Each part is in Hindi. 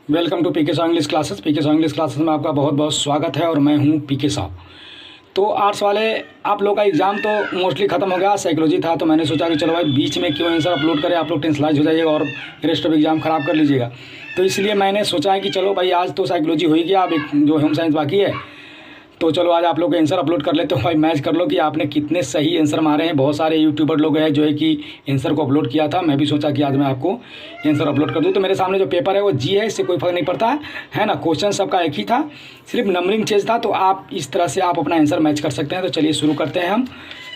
वेलकम टू पीके साहब इंग्लिश क्लासेस। पीके साहब इंग्लिश क्लासेस में आपका बहुत बहुत स्वागत है और मैं हूं पीके साहब। तो आर्ट्स वाले आप लोग का एग्ज़ाम तो मोस्टली ख़त्म हो गया, साइकोलॉजी था, तो मैंने सोचा कि चलो भाई बीच में क्यों आंसर अपलोड करें, आप लोग टेंशनाइज हो जाइएगा और रेस्ट ऑफ एग्ज़ाम ख़राब कर लीजिएगा। तो इसलिए मैंने सोचा है कि चलो भाई आज तो साइकोलॉजी हो ही गया, अब एक जो होम साइंस बाकी है, तो चलो आज आप लोग आंसर अपलोड कर लेते हो। भाई मैच कर लो कि आपने कितने सही आंसर मारे हैं। बहुत सारे यूट्यूबर लोग हैं जो है कि आंसर को अपलोड किया था, मैं भी सोचा कि आज मैं आपको आंसर अपलोड कर दूं। तो मेरे सामने जो पेपर है वो जी है, इससे कोई फ़र्क नहीं पड़ता है ना। क्वेश्चन सबका एक ही था, सिर्फ नंबरिंग चेंज था। तो आप इस तरह से आप अपना आंसर मैच कर सकते हैं। तो चलिए शुरू करते हैं हम,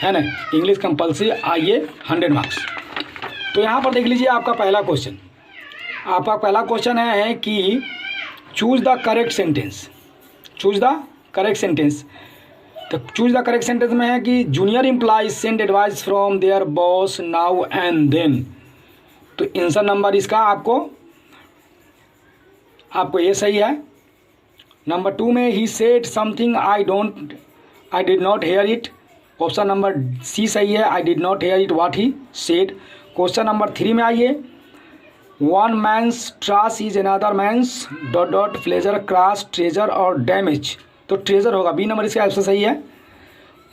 है ना। इंग्लिश कंपल्सरी आइए 100 मार्क्स। तो यहाँ पर देख लीजिए आपका पहला क्वेश्चन। आपका पहला क्वेश्चन है कि choose the correct sentence. Choose the correct sentence. तो चूज द करेक्ट सेंटेंस में है कि junior employees send advice from their boss now and then. तो आंसर नंबर इसका आपको ये सही है। नंबर 2 में he said something I did not hear it. Option number C सही है, I did not hear it what he said. Question number 3 में आइए, one man's ट्रास is another man's pleasure cross treasure और डैमेज। तो ट्रेजर होगा, बी नंबर इसका आंसर सही है।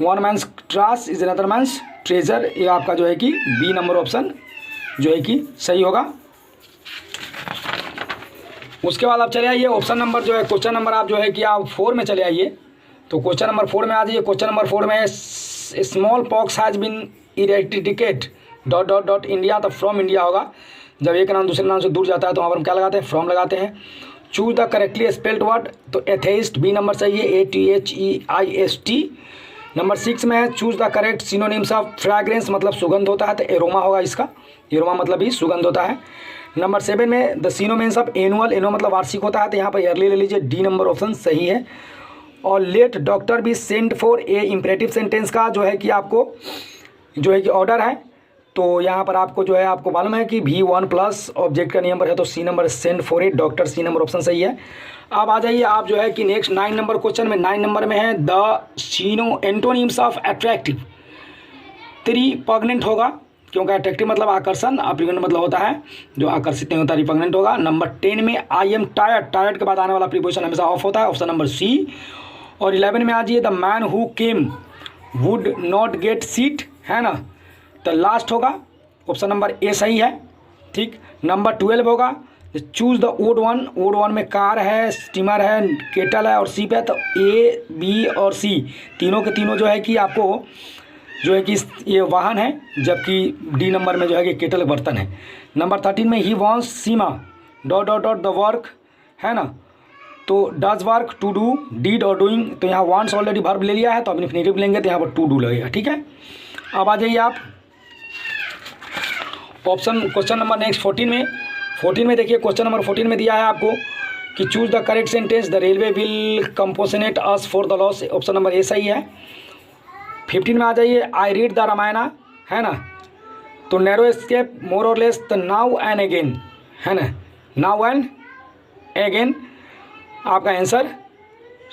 One man's ट्रास is another man's treasure, ये आपका जो है कि बी नंबर ऑप्शन जो है कि सही होगा। उसके बाद आप चले आइए ऑप्शन नंबर जो है, क्वेश्चन नंबर आप जो है कि आप 4 में चले आइए। तो क्वेश्चन नंबर 4 में आ जाइए। क्वेश्चन नंबर 4 में smallpox has been eradicate India. तो फ्रॉम इंडिया होगा। जब एक नाम दूसरे नाम से दूर जाता है तो वहाँ पर हम क्या लगाते हैं, फ्रॉम लगाते हैं। Choose the correctly spelled word. तो एथेइस्ट बी नंबर सही है, ATHEIST। नंबर 6 में है choose the correct synonyms of fragrance, मतलब सुगंध होता है तो एरोमा होगा इसका। एरोमा मतलब ही सुगंध होता है। नंबर 7 में the synonyms of annual, annual मतलब वार्षिक होता है तो यहाँ पर ईयरली ले लीजिए, डी नंबर ऑप्शन सही है। और let doctor be send for a imperative sentence का जो है कि आपको जो है कि ऑर्डर है। तो यहाँ पर आपको जो है आपको मालूम है कि V1 प्लस ऑब्जेक्ट का नियम है, तो C number send for a doctor, C number option सही है। अब आ जाइए आप जो है कि नेक्स्ट 9 नंबर क्वेश्चन में। 9 नंबर में है the Sino antonyms of attractive. Repugnant होगा, क्योंकि अट्रैक्टिव मतलब आकर्षण, रिपग्नेंट मतलब होता है जो आकर्षित नहीं होता, रिपग्नेंट होगा। नंबर 10 में आई एम टायर्ड, टायर्ड के बाद आने वाला प्रीपोजिशन हमेशा ऑफ होता है, ऑप्शन नंबर सी। और 11 में आ जाइए the man who came would not gate seat, है ना, तो लास्ट होगा, ऑप्शन नंबर ए सही है। ठीक। नंबर 12 होगा choose the odd one. Odd one में कार है, स्टीमर है, केटल है और सीप है। तो ए, बी और सी तीनों के तीनों जो है कि आपको जो है कि ये वाहन है, जबकि डी नंबर में जो है कि केटल बर्तन है। नंबर 13 में he wants Seema the work, है ना, तो does work, to do, did और डूइंग। तो यहाँ वॉन्ट्स ऑलरेडी वर्ब ले लिया है तो अब इन्फिनेटिव लेंगे तो यहाँ पर टू डू लगेगा। ठीक है। अब आ जाइए आप ऑप्शन क्वेश्चन नंबर नेक्स्ट 14 में देखिए। क्वेश्चन नंबर 14 में दिया है आपको कि choose the correct sentence, the railway will compensate us for the loss, option number A सही है। 15 में आ जाइए, आई रीड द रामायणा, है ना, तो नैरो एस्केप, मोर और लेस, तो नाउ एंड अगेन, है ना, नाउ एंड अगेन आपका आंसर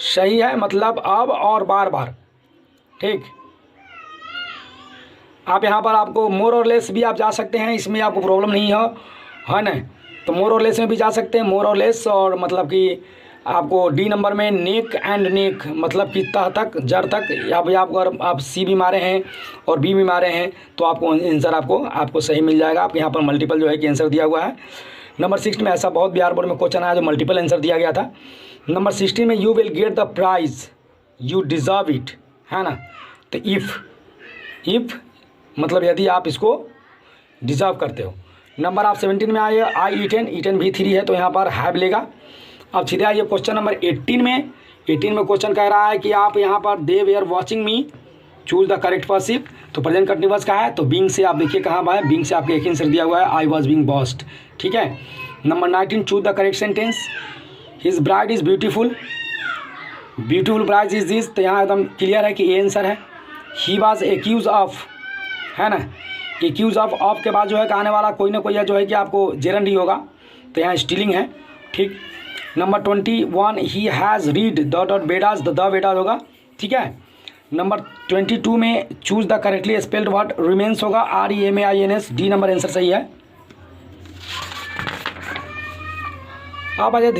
सही है, मतलब अब और बार बार। ठीक। आप यहाँ पर आपको मोर और लेस भी आप जा सकते हैं, इसमें आपको प्रॉब्लम नहीं है ना, तो मोर और लेस में भी जा सकते हैं, मोर और लेस। और मतलब कि आपको डी नंबर में नेक एंड नेक, मतलब कि तह तक, जड़ तक, या भी आप अगर आप सी भी मारे हैं और बी भी मारे हैं तो आपको आंसर आपको सही मिल जाएगा। आपके यहाँ पर मल्टीपल जो है कि आंसर दिया हुआ है। नंबर 6 में ऐसा बहुत बिहार बोर्ड में क्वेश्चन आया जो मल्टीपल आंसर दिया गया था। नंबर 16 में you will get the prize you deserve it, है ना, तो इफ़ मतलब यदि आप इसको डिज़र्व करते हो। नंबर आप 17 में आइए, आई ईटन भी 3 है तो यहाँ पर हैव लेगा। अब सीधे आइए क्वेश्चन नंबर 18 में। 18 में क्वेश्चन कह रहा है कि आप यहाँ पर they were watching me, choose the correct passive. तो प्रेजेंट कंटिन्यूअस का है तो बीइंग से आप देखिए कहाँ पर है, बीइंग से आपके एक आंसर दिया हुआ है, आई वॉज बीइंग वॉच्ड। ठीक है। Number 19 choose the correct sentence, his bride is beautiful, beautiful bride is this, तो यहाँ एकदम क्लियर है कि ये आंसर है। ही वॉज एक्यूज ऑफ, है ना, एक्यूज ऑफ के बाद जो है आने वाला कोई ना कोई जो है कि आपको जेरंडी होगा, तो यहाँ स्टीलिंग है। ठीक। नंबर 21 ही हैज़ रीड बेडाज, द बेडाज होगा। ठीक है। नंबर 22 में choose the correctly spelled word remains होगा, REMAINS, डी नंबर आंसर सही है। अब आ जाए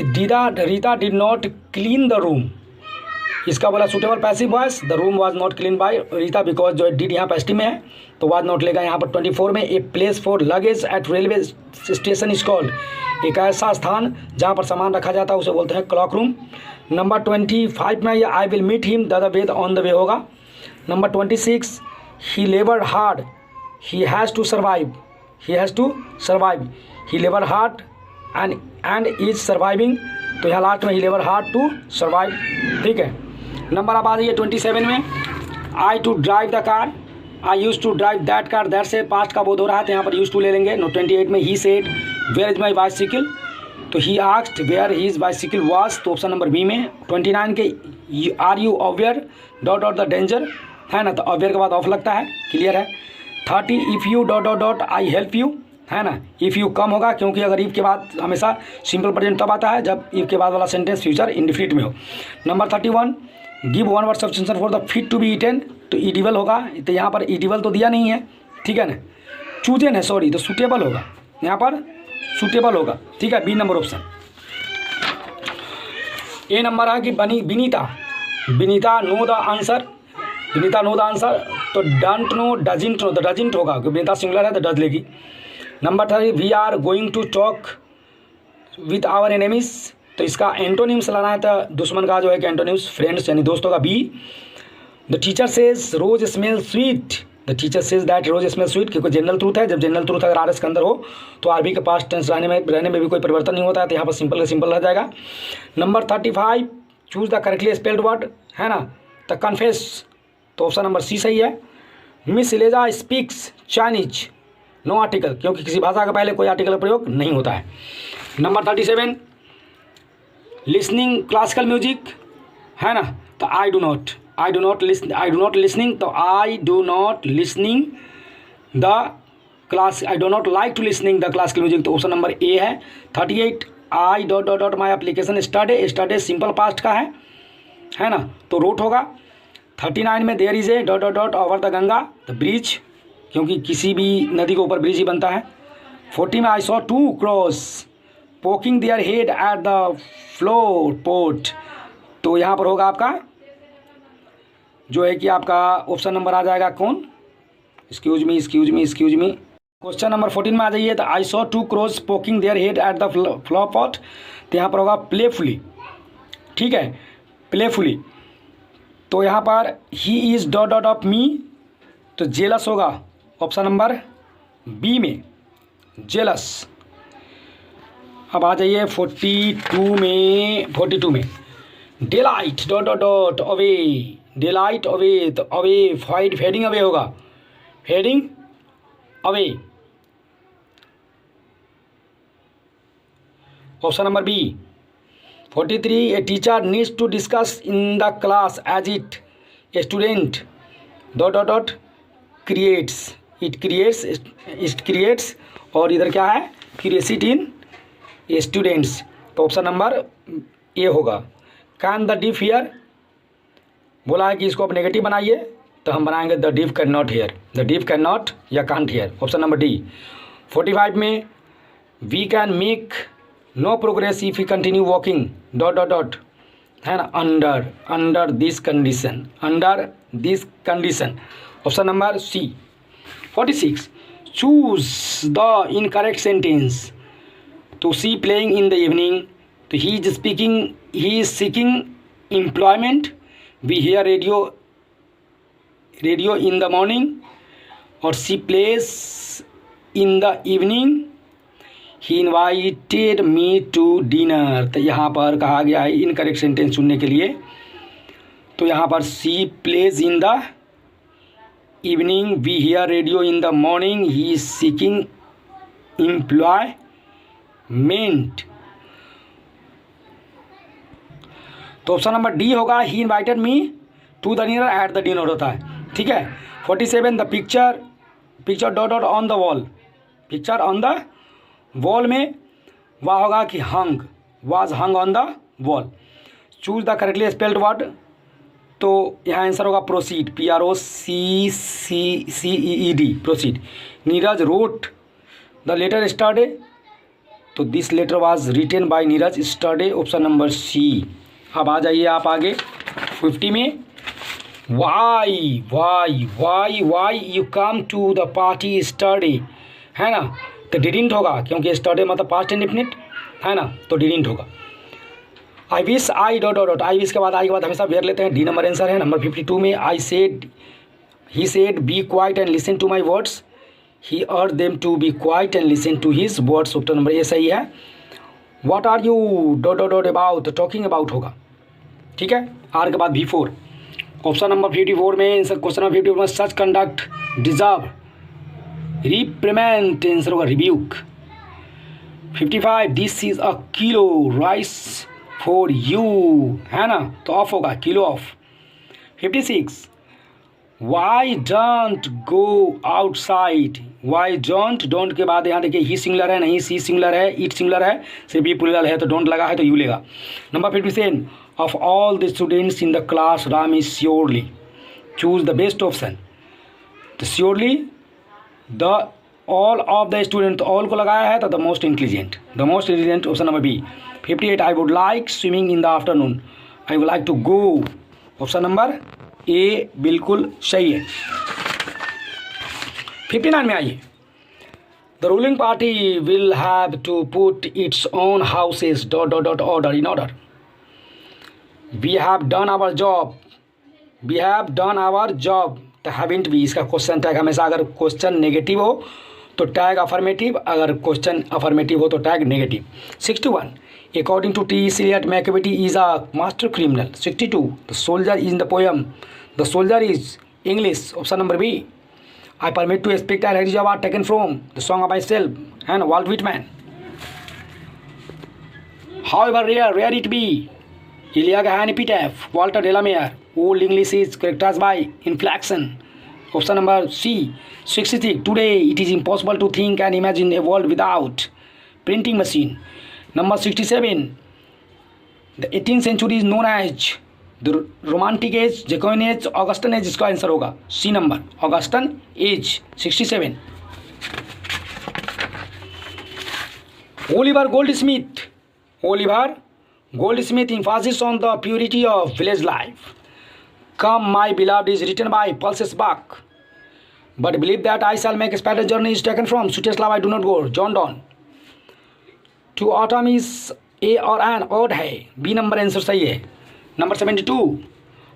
Rita did not clean the room, इसका बोला suitable passive voice, the room was not clean by Rita because जो डिड यहाँ पैसिव में है तो वाज नॉट लेगा यहाँ पर। 24 में a place for luggage eight railway station is called, एक ऐसा स्थान जहाँ पर सामान रखा जाता है उसे बोलते हैं क्लॉक रूम। नंबर 25 में ये I will meet him the other way, on the way होगा। Number 26 he labour hard he has to survive, he has to survive, he labour hard and is surviving, तो यहाँ लास्ट में he labour hard to survive, ठीक है। नंबर अब आ जाइए 27 में, I to drive the car, I use to drive that car, that से पास्ट का बोध हो रहा है तो यहाँ पर यूज टू ले लेंगे। 28 में he said where is my bicycle, तो he asked where his bicycle was, तो ऑप्शन नंबर बी में। 29 के are you aware dot dot the danger, है ना, तो अवेयर के बाद ऑफ लगता है, क्लियर है। 30 if you dot dot dot I help you, है ना, इफ़ यू कम होगा क्योंकि अगर इफ़ के बाद हमेशा सिंपल प्रेजेंट तब आता है जब इफ़ के बाद वाला सेंटेंस फ्यूचर इंडिफिनिट में हो। Number 31 give one word substitution for the fit to be eaten, तो ईडिबल होगा, तो यहाँ पर ईडिबल तो दिया नहीं है, ठीक है ना, चूजन है सॉरी, तो सूटेबल होगा, यहाँ पर सूटेबल होगा, ठीक है, बी नंबर ऑप्शन। ए नंबर है कि Vinita know the answer, Vinita know the answer, तो डंट नो डजिंट नो, तो डजिंट होगा क्योंकि विनीता सिंगुलर है तो डज लेगी। Number 3 we are going to talk with our enemies, तो इसका एंटोनिम्स लाना है तो दुश्मन का जो है कि एंटोनिम्स फ्रेंड्स यानी दोस्तों का B. The teacher says rose smell sweet, the teacher says that rose smell sweet, क्योंकि जनरल ट्रूथ है, जब जनरल ट्रूथ अगर आर एस के अंदर हो तो आर बी के पास टेंस रहने में भी कोई परिवर्तन नहीं होता है, तो यहाँ पर सिंपल का सिंपल रह जाएगा। Number 35 choose the correctly spelled word, है ना, द कन्फेस, तो ऑप्शन नंबर सी सही है। Miss Eliza speaks Chinese, no article, क्योंकि किसी भाषा का पहले कोई आर्टिकल का प्रयोग नहीं होता है। नंबर 37 लिसनिंग क्लासिकल म्यूजिक, है ना, तो आई डू नॉट लिसनिंग, तो I do not listening the class, I do not like to listening the classical music, तो ऑप्शन नंबर ए है। 38 I dot dot dot my application yesterday simple past का है ना, तो रोट होगा। 39 में there is a dot dot dot over the Ganga, the bridge, क्योंकि किसी भी नदी के ऊपर ब्रिज ही बनता है। 40 में I saw 2 cross poking their head at the floor port, तो यहाँ पर होगा आपका जो है कि आपका ऑप्शन नंबर आ जाएगा कौन, एक्सक्यूज मी। क्वेश्चन नंबर 14 में आ जाइए, तो I saw 2 cross poking their head at the floor port, तो यहाँ पर होगा प्लेफुली, ठीक है, प्लेफुली। तो यहाँ पर he is dot dot of me, तो जेलस होगा ऑप्शन नंबर बी में, जेलस। अब आ जाइए 42 में delight dot dot dot away, delight away, तो अवे फेडिंग अवे होगा, fading away, option number B. 43 a teacher needs to discuss in the class as it a student dot dot dot creates, it creates, और इधर क्या है, क्यूरियोसिटी इन स्टूडेंट्स, तो ऑप्शन नंबर ए होगा। कैन द डीफ हियर, बोला है कि इसको आप नेगेटिव बनाइए, तो हम बनाएंगे the deaf can not hear, the deaf can not या can't hear, option number D. 45 में we can make no progress if you continue walking dot dot dot, है ना, under this condition, option number C. 46 choose the incorrect sentence, तो see playing in the evening, तो he is seeking employment, we hear radio in the morning, और see plays in the evening, he invited me to dinner, तो यहाँ पर कहा गया है इनकरेक्ट सेंटेंस चुनने के लिए, तो यहाँ पर she plays in the evening, we hear radio in the morning, he is seeking employment, तो ऑप्शन नंबर डी होगा, he invited me to the dinner, at the dinner होता है, ठीक है। 47 the picture dot dot on the wall, picture on the wall में वह होगा कि hung, was hung on the wall. Choose the correctly spelled word, तो यहाँ आंसर होगा proceed, PROCEED, proceed. Neeraj wrote the letter yesterday, तो this letter was written by Neeraj yesterday, option number C. अब आ जाइए आप आगे 50 में। Why you come to the party yesterday, है ना, तो डिडंट होगा क्योंकि स्टरडे मतलब पास्ट इंडेफिनिट है ना, तो डिडंट होगा। I wish I dot dot, I wish के बाद आई के बाद हमेशा वेयर लेते हैं, डी नंबर आंसर है। नंबर 52 में I said, he said be quiet and listen to my words, he urged them to be quiet and listen to his words, option number A सही है। What are you dot dot dot about, talking about होगा, ठीक है। आर के बाद V4, ऑप्शन नंबर 54 में क्वेश्चन नंबर 54 में सच कंडक्ट डिजर्व रिप्रिमेंट, आंसर होगा rebuke. 55 this is a kilo rice for you, है ना, तो ऑफ होगा, kilo of. 56 why don't go outside, why don't के बाद यहाँ देखिए ही सिंगुलर है नहीं, सी सिंगुलर है, इट सिंगुलर है, सिर्फ बी प्लूरल है तो डोंट लगा है तो यू लेगा। Number 57 of all the students in the class Ram is surely, choose the best option, तो surely the all of the student, all को लगाया है तो the most intelligent, option number B. 58 I would like swimming in the afternoon, I would like to go, option number A बिल्कुल सही है। 59 में आइए। The ruling party will have to put its own houses dot dot dot order in order, we have done our job, तो हैविंट भी, इसका क्वेश्चन टैग हमेशा अगर क्वेश्चन नेगेटिव हो तो टैग अफर्मेटिव, अगर क्वेश्चन अफर्मेटिव हो तो tag negative. 61 according to T.S. Eliot Machiavelli is a master criminal. 62 the soldier is in the poem, the soldier is English, option number B. I permit to expect and heritage award taken from the song of myself, है ना, Walt Whitman. However rare it be, Iliad and epitaph, Walter Delamere. Old English is characterized by inflection, option number C। 63 today it is impossible to think and imagine a world without printing machine। Number 67 the 18th century is known as the romantic age, Jacobean age, Augustan age, इसका आंसर होगा C number, Augustan age। 67 Oliver Goldsmith emphasis on the purity of village life। Come my beloved is written by Pulses Bach, but believe that I shall make a spider journey is taken from Sweetest Love I Do Not Go, John Donne। To autumn is A और an odd है, B नंबर आंसर सही है। Number 72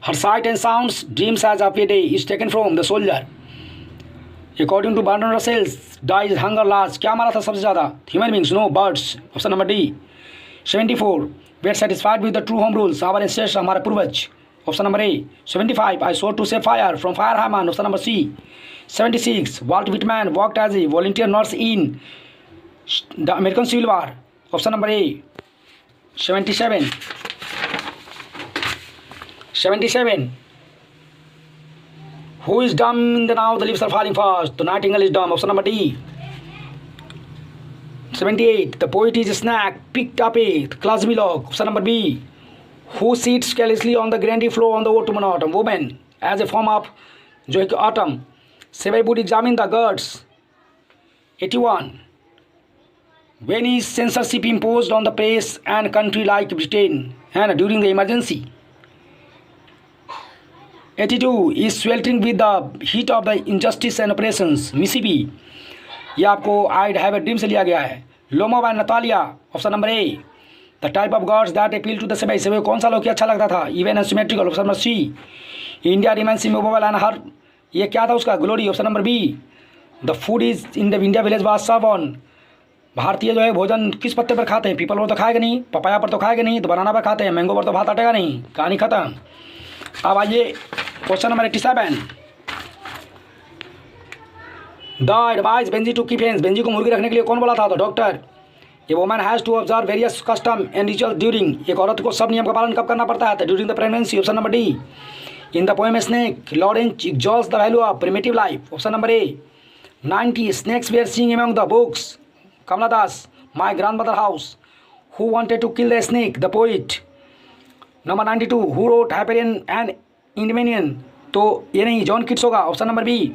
her sight and sounds dreams as of a day is taken from The Soldier। According to Bertrand Russell dies hunger last, क्या मारा था सबसे ज़्यादा, human beings, no birds, option number D। 74 we are satisfied with the true home rules, our ancestors, हमारे पूर्वज, option number A. 75 I sought to save fire from fire Haman, option number C. 76 Walt Whitman worked as a volunteer nurse in the American Civil War, option number A. 77 who is dumb in the now the leaves are falling fast, the nightingale is dumb, option number D. 78 the poet is a snack picked up a clumsy log, option number B। Who sits carelessly on the granary floor on the autumn autumn, woman as a form of joy autumn, Sebai would examine the gods। 81 when is censorship imposed on the press and country like Britain and during the emergency। 82 is sweltering with the heat of the injustice and oppressions, Mississippi। ये आपको I'd have a dream से लिया गया है, लोमो by Natalia, option number A. The type of gods that appeal to the सेबई, सेबई कौन सा लोग अच्छा लगता था, even and symmetrical, option number C. India remains immovable and her, ये क्या था उसका, glory, option number B. The food is in the India village was serve on, भारतीय जो है भोजन किस पत्ते पर खाते हैं, पीपल पर तो खाएगा नहीं, पपाया पर तो खाएगा नहीं, तो बनाना पर खाते हैं, मैंगो पर तो भात हटेगा नहीं, कहानी खत्म। अब आइए question number 87 the advice Benji to keep hens, Benji को मुर्गी रखने के लिए कौन बोला था, तो doctor. A woman has to observe various custom and ritual during, एक औरत को सब नियम का पालन कब करना पड़ता है, during the pregnancy, option number D. In the poem snake Lawrence exalts the value of primitive life, option number A. 90 snakes were seeing among the books, Kamala Das, my grandmother house. Who wanted to kill the snake, the poet. Number 92 who wrote Hyperion and Endymion, तो ये नहीं, जॉन किट्स होगा, option number B.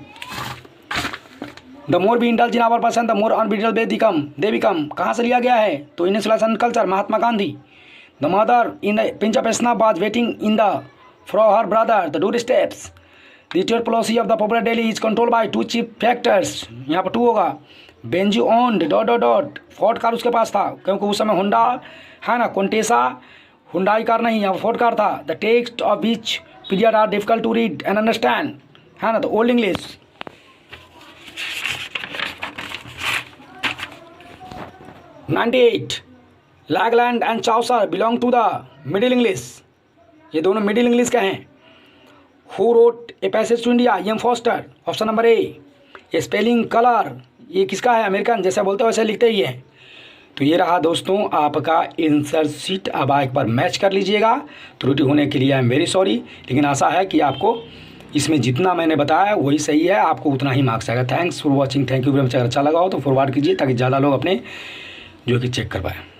The more we indulge in our person the more अनबिटल they become कहाँ से लिया गया है? तो insulation culture, Mahatma Gandhi. The mother in the pinch of snuff was waiting in the for her brother the doorsteps. The trade policy of the popular daily is control by two chief factors, यहाँ पर 2 होगा। Benju owned dot dot dot, Ford car उसके पास था क्योंकि उस समय होंडा है ना, कॉन्टेसा हुंडाई कार नहीं, यहाँ फोर्ड कार था। The text of which period are difficult to read and understand, है ना, तो old English. 98 Langland and Chaucer belong to the middle English, ये दोनों मिडिल इंग्लिश के हैं। Who wrote a passage to India? M Forster, option number A. ये स्पेलिंग कलर ये किसका है? अमेरिकन, जैसे बोलते हो वैसे लिखते ही है। तो ये रहा दोस्तों आपका आंसर शीट। अब एक बार मैच कर लीजिएगा। त्रुटि होने के लिए आई एम वेरी सॉरी, लेकिन आशा है कि आपको इसमें जितना मैंने बताया वही सही है, आपको उतना ही मार्क्स आएगा। Thanks for watching, thank you very much. अगर अच्छा लगा हो तो फॉरवर्ड कीजिए ताकि ज़्यादा लोग अपने जो कि चेक कर पाएँ।